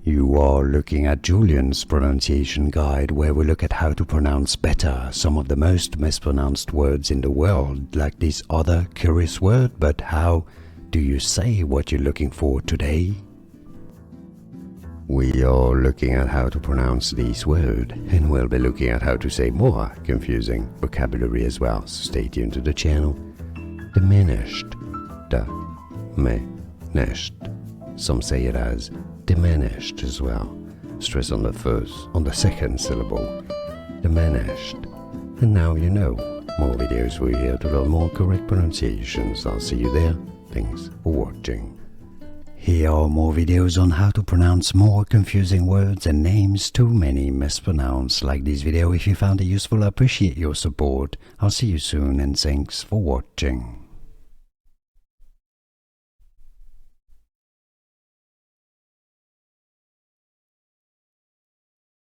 You are looking at Julian's pronunciation guide, where we look at how to pronounce better some of the most mispronounced words in the world, like this other curious word. But how do you say what you're looking for today? We are looking at how to pronounce this word, and we'll be looking at how to say more confusing vocabulary as well, so stay tuned to the channel. Diminished. Diminished. Some say it as diminished as well. Stress on the second syllable. Diminished. And now you know. More videos we're here to learn more correct pronunciations. I'll see you there. Thanks for watching. Here are more videos on how to pronounce more confusing words and names too many mispronounced. Like this video if you found it useful. I appreciate your support. I'll see you soon and thanks for watching.